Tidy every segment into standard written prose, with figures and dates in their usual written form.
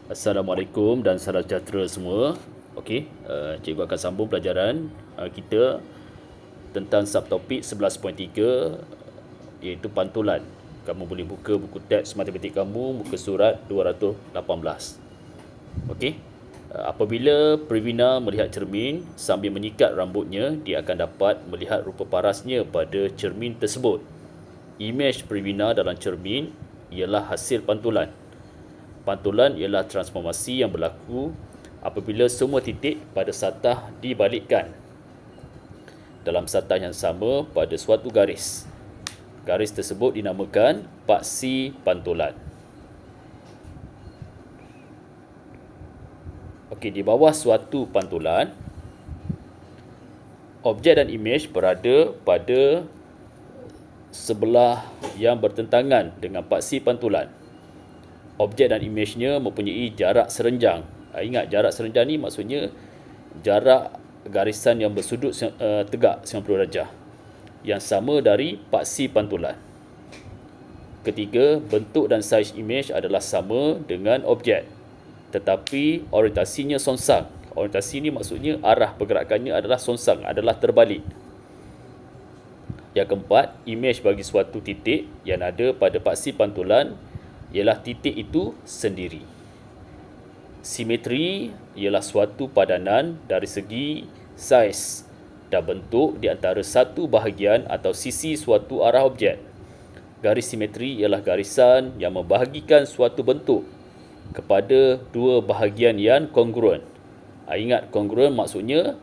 Assalamualaikum dan salam sejahtera semua. Okey, cikgu akan sambung pelajaran kita tentang subtopik 11.3 iaitu pantulan. Kamu boleh buka buku teks matematik kamu, muka surat 218. Okey. Apabila Pravina melihat cermin sambil menyikat rambutnya, dia akan dapat melihat rupa parasnya pada cermin tersebut. Imej Pravina dalam cermin ialah hasil pantulan. Pantulan ialah transformasi yang berlaku apabila semua titik pada satah dibalikkan dalam satah yang sama pada suatu garis. Garis tersebut dinamakan paksi pantulan. Okey, di bawah suatu pantulan, objek dan imej berada pada sebelah yang bertentangan dengan paksi pantulan. Objek dan imejnya mempunyai jarak serenjang. Ingat, jarak serenjang ni maksudnya jarak garisan yang bersudut tegak 90 darjah yang sama dari paksi pantulan. Ketiga, bentuk dan saiz imej adalah sama dengan objek, tetapi orientasinya songsang. Orientasi ni maksudnya arah pergerakannya adalah songsang, adalah terbalik. Yang keempat, imej bagi suatu titik yang ada pada paksi pantulan ialah titik itu sendiri. Simetri ialah suatu padanan dari segi saiz dan bentuk di antara satu bahagian atau sisi suatu arah objek. Garis simetri ialah garisan yang membahagikan suatu bentuk kepada dua bahagian yang kongruen. Ingat, kongruen maksudnya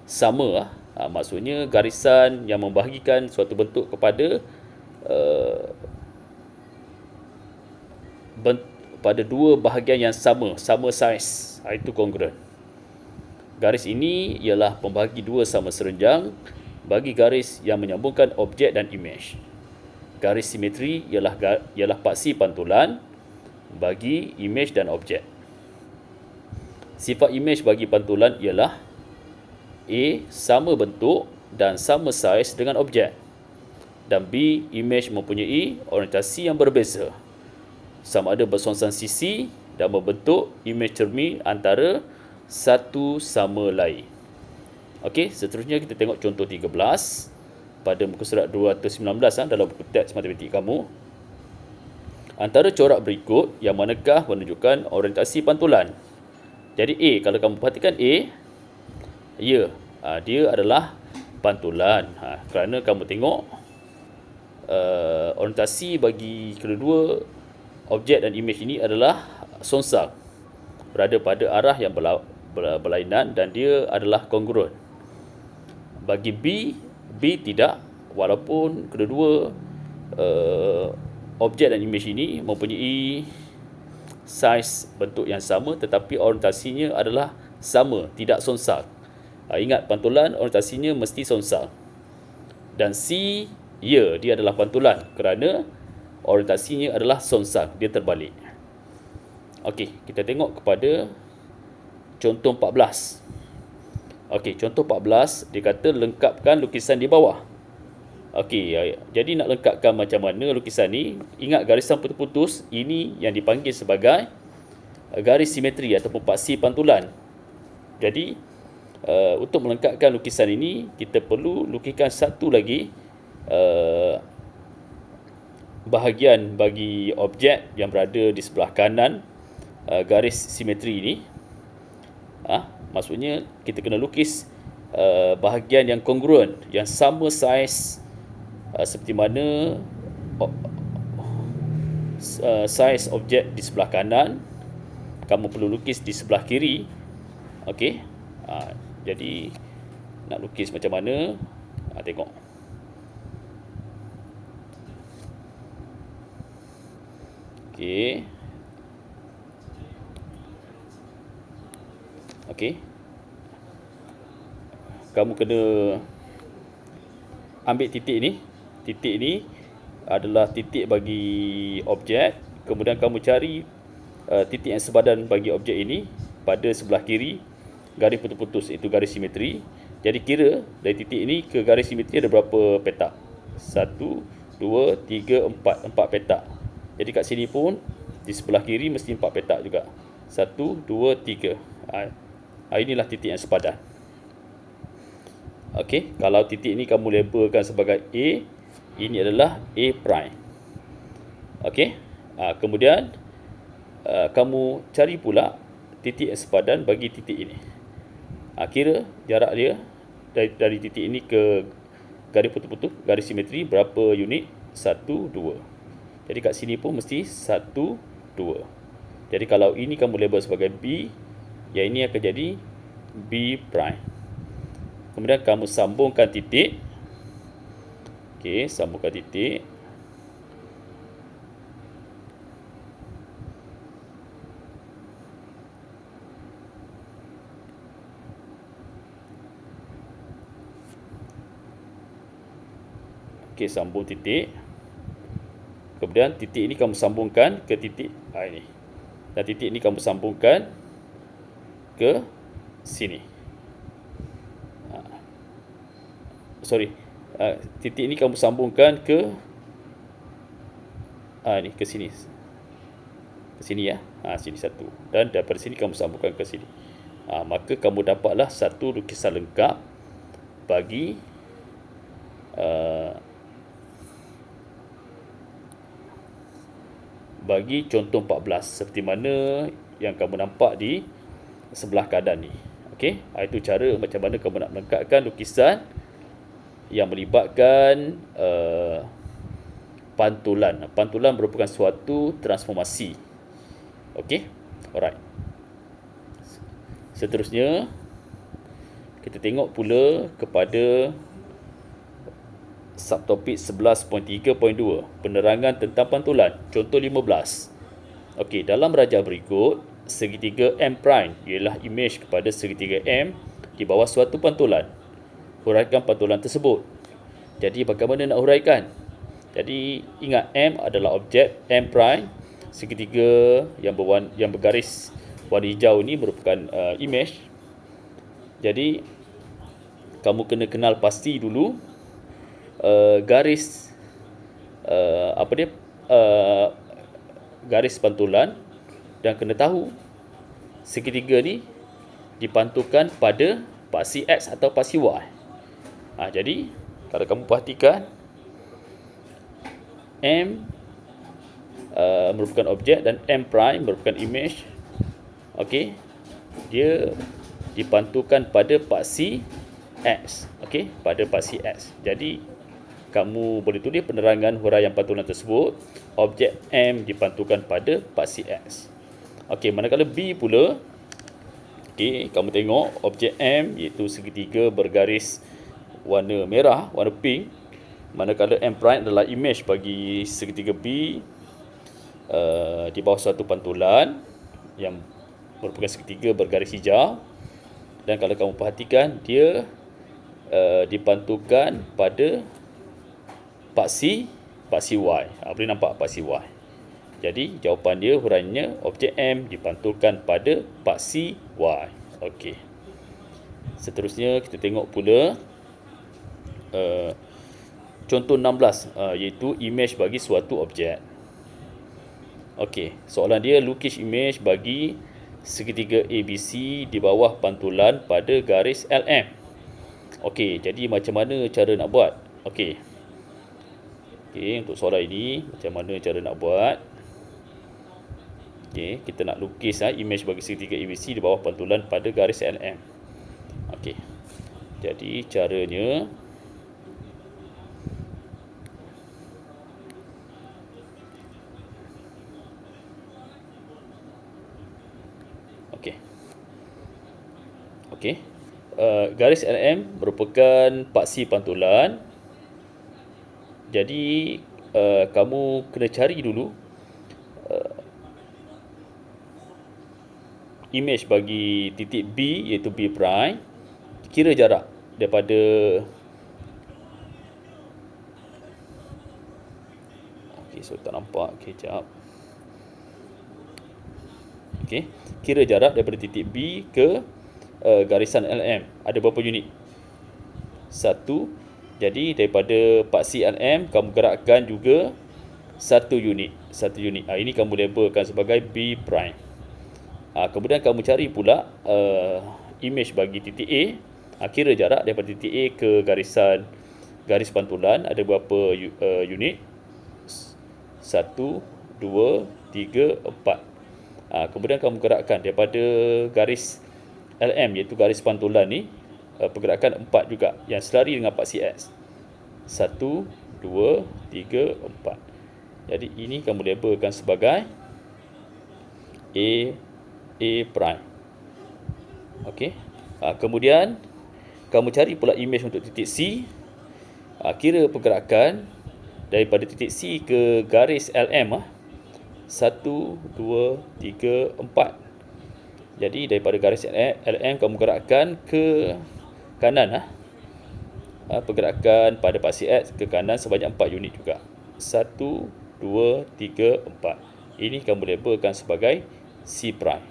sama. Maksudnya garisan yang membahagikan suatu bentuk kepada pada dua bahagian yang sama saiz, itu kongruen. Garis ini ialah pembahagi dua sama serenjang bagi garis yang menyambungkan objek dan imej. Garis simetri ialah paksi pantulan bagi imej dan objek. Sifat imej bagi pantulan ialah A. Sama bentuk dan sama saiz dengan objek, dan B. Imej mempunyai orientasi yang berbeza, sama ada bersongsang sisi dan membentuk imej cermin antara satu sama lain. Okey, seterusnya kita tengok contoh 13 pada muka surat 219 dalam buku teks matematik kamu. Antara corak berikut yang manakah menunjukkan orientasi pantulan? Jadi A, kalau kamu perhatikan A, ya, dia adalah pantulan. Kerana kamu tengok orientasi bagi kedua objek dan imej ini adalah songsang, berada pada arah yang berlainan dan dia adalah kongruen. Bagi B tidak, walaupun kedua objek dan imej ini mempunyai saiz bentuk yang sama tetapi orientasinya adalah sama, tidak songsang. Ingat, pantulan orientasinya mesti songsang. Dan C, ya, dia adalah pantulan kerana orientasinya adalah songsang, dia terbalik. Okey, kita tengok kepada contoh 14. Okey, contoh 14 dia kata lengkapkan lukisan di bawah. Okey, jadi nak lengkapkan macam mana lukisan ni? Ingat, garisan putus-putus ini yang dipanggil sebagai garis simetri ataupun paksi pantulan. Jadi untuk melengkapkan lukisan ini, kita perlu lukiskan satu lagi bahagian bagi objek yang berada di sebelah kanan garis simetri ini. Maksudnya kita kena lukis bahagian yang kongruen, yang sama saiz seperti mana saiz objek di sebelah kanan, kamu perlu lukis di sebelah kiri. Okey, jadi nak lukis macam mana? Tengok. Okey. Okey. Kamu kena ambil titik ni. Titik ni adalah titik bagi objek. Kemudian kamu cari titik yang sebadan bagi objek ini pada sebelah kiri garis putus-putus, itu garis simetri. Jadi kira dari titik ini ke garis simetri ada berapa petak? 1, 2, 3, 4 petak. Jadi kat sini pun di sebelah kiri mesti 4 petak juga. 1, 2, 3. Inilah titik yang sepadan. Okey, kalau titik ini kamu labelkan sebagai A, ini adalah A prime. Okey, kemudian kamu cari pula titik yang sepadan bagi titik ini. Kira jarak dia dari titik ini ke garis putus-putus, garis simetri berapa unit? 1, 2. Jadi kat sini pun mesti 1, 2. Jadi kalau ini kamu label sebagai B, yang ini akan jadi B prime. Kemudian kamu sambungkan titik. Okey, sambungkan titik. Okey, sambung titik. Kemudian titik ini kamu sambungkan ke titik ini. Dan titik ini kamu sambungkan ke sini. Titik ini kamu sambungkan ke ini ke sini. Ke sini ya. Sini satu. Dan daripada sini kamu sambungkan ke sini. Maka kamu dapatlah satu lukisan lengkap bagi contoh 14 seperti mana yang kamu nampak di sebelah kanan ni. Okey, itu cara macam mana kamu nak melengkapkan lukisan yang melibatkan pantulan. Pantulan merupakan suatu transformasi. Okey, alright. Seterusnya kita tengok pula kepada subtopik 11.3.2, penerangan tentang pantulan. Contoh 15. Okey, dalam rajah berikut, segitiga M prime ialah imej kepada segitiga M di bawah suatu pantulan. Huraikan pantulan tersebut. Jadi bagaimana nak huraikan? Jadi ingat, M adalah objek, M prime, segitiga yang bergaris warna hijau ni merupakan imej. Jadi kamu kena kenal pasti dulu garis garis pantulan, dan kena tahu segitiga ni dipantulkan pada paksi X atau paksi Y. Jadi kalau kamu perhatikan, M merupakan objek dan M prime merupakan imej. Okey, dia dipantulkan pada paksi X. Okey, pada paksi X. Jadi kamu boleh tulis penerangan huraian pantulan tersebut. Objek M dipantulkan pada paksi X. Okey, manakala B pula, okey, kamu tengok objek M iaitu segitiga bergaris warna merah, warna pink. Manakala M prime adalah imej bagi segitiga B di bawah suatu pantulan yang merupakan segitiga bergaris hijau. Dan kalau kamu perhatikan, dia dipantulkan pada paksi Y. Boleh nampak paksi Y. Jadi jawapan dia, huraiannya, objek M dipantulkan pada paksi Y. Okey. Seterusnya kita tengok pula contoh 16, iaitu imej bagi suatu objek. Okey, soalan dia, lukis imej bagi segitiga ABC di bawah pantulan pada garis LM. Okey, jadi macam mana cara nak buat? Okey, untuk soalan ini, macam mana cara nak buat? Okey, kita nak lukis imej bagi segitiga ABC di bawah pantulan pada garis LM. Okey, jadi caranya, okey, garis LM merupakan paksi pantulan. Jadi kamu kena cari dulu imej bagi titik B, iaitu B prime. Kira jarak daripada tak nampak. Jap. Kira jarak daripada titik B ke garisan LM. Ada berapa unit? 1. Jadi daripada paksi LM kamu gerakkan juga 1 unit. Ini kamu labelkan sebagai B prime. Kemudian kamu cari pula image bagi titik A. Kira jarak daripada titik A ke garis pantulan ada berapa unit. 1, 2, 3, 4. Kemudian kamu gerakkan daripada garis LM iaitu garis pantulan ni, pergerakan 4 juga yang selari dengan paksi X. 1, 2, 3, 4. Jadi ini kamu labelkan sebagai A prime. Okey. Kemudian kamu cari pula image untuk titik C. Kira pergerakan daripada titik C ke garis LM. 1, 2, 3, 4. Jadi daripada garis LM kamu gerakkan ke kanan. Pergerakan pada paksi X ke kanan sebanyak 4 unit juga. 1, 2, 3, 4. Ini kamu labelkan sebagai C prime.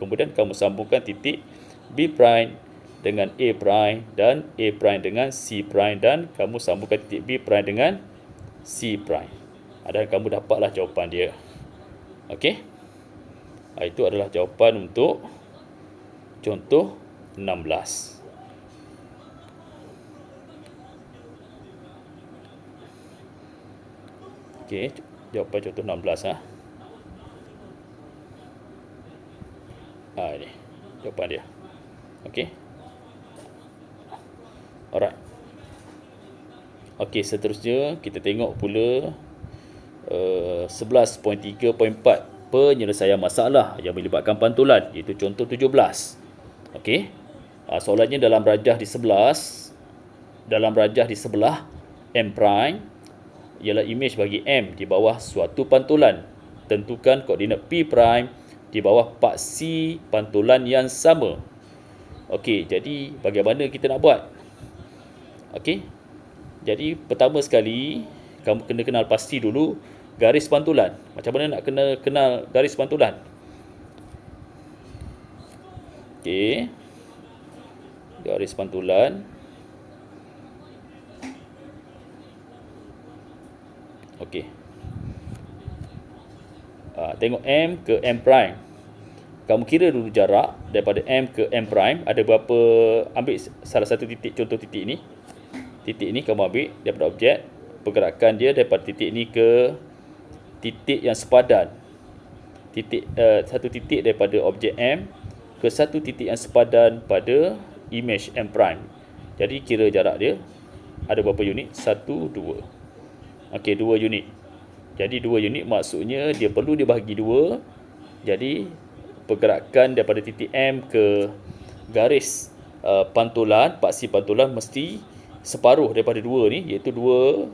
Kemudian kamu sambungkan titik B prime dengan A prime dan A prime dengan C prime, dan kamu sambungkan titik B prime dengan C prime. Dan kamu dapatlah jawapan dia. Okey. Itu adalah jawapan untuk contoh 16. Okey, jawapan contoh 16 ini jawapan dia. Okey. Alright. Okey, seterusnya kita tengok pula 11.3.4 penyelesaian masalah yang melibatkan pantulan, iaitu contoh 17. Okey. Soalannya dalam rajah di sebelah M prime ialah imej bagi M di bawah suatu pantulan. Tentukan koordinat P prime di bawah paksi pantulan yang sama. Okey, jadi bagaimana kita nak buat? Okey. Jadi pertama sekali kamu kena kenal pasti dulu garis pantulan. Macam mana nak kenal garis pantulan? Okey. Garis pantulan. Okey. Tengok M ke M prime. Kamu kira dulu jarak daripada M ke M prime ada berapa. Ambil salah satu titik, contoh titik ni. Titik ni kamu ambil daripada objek. Pergerakan dia daripada titik ni ke titik yang sepadan. Satu titik daripada objek M ke satu titik yang sepadan pada image M prime. Jadi kira jarak dia ada berapa unit? 1, 2. Okey, 2 unit. Jadi 2 unit maksudnya dia perlu dibahagi 2. Jadi pergerakan daripada titik M ke garis pantulan, paksi pantulan mesti separuh daripada 2 ni, iaitu 2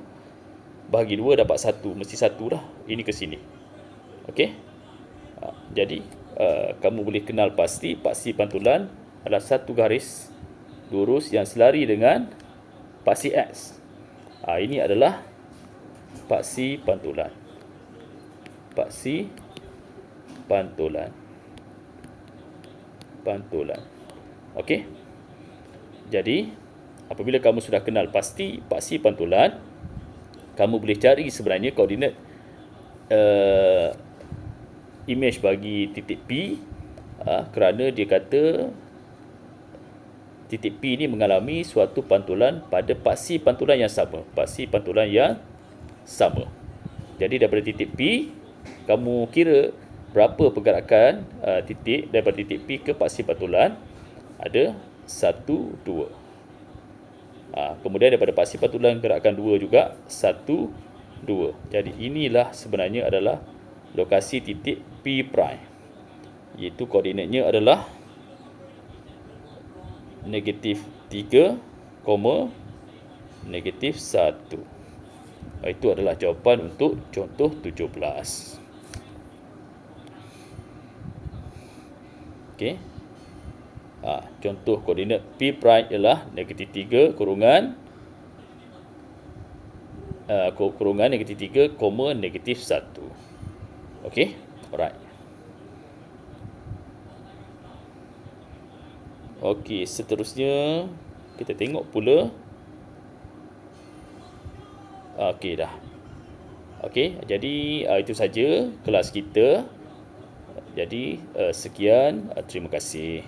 bahagi 2 dapat 1. Mesti 1 dah. Ini ke sini. Okey. Jadi kamu boleh kenal pasti paksi pantulan adalah satu garis lurus yang selari dengan paksi X. Ini adalah paksi pantulan. Paksi pantulan. Okey. Jadi apabila kamu sudah kenal pasti paksi pantulan, kamu boleh cari sebenarnya koordinat imej bagi titik P, kerana dia kata titik P ni mengalami suatu pantulan pada paksi pantulan yang sama. Paksi pantulan yang sama. Jadi daripada titik P, kamu kira berapa pergerakan titik daripada titik P ke paksi pantulan. Ada 1, 2. Kemudian daripada paksi pantulan gerakan 2 juga 1, 2. Jadi inilah sebenarnya adalah lokasi titik P prime, iaitu koordinatnya adalah -3, -1. Itu adalah jawapan untuk contoh 17. Okey. Contoh koordinat P prime ialah -3 kurungan -3, -1. Okey. Alright. Okey, seterusnya kita tengok pula. Okey dah. Okey, jadi itu saja kelas kita Jadi sekian, terima kasih.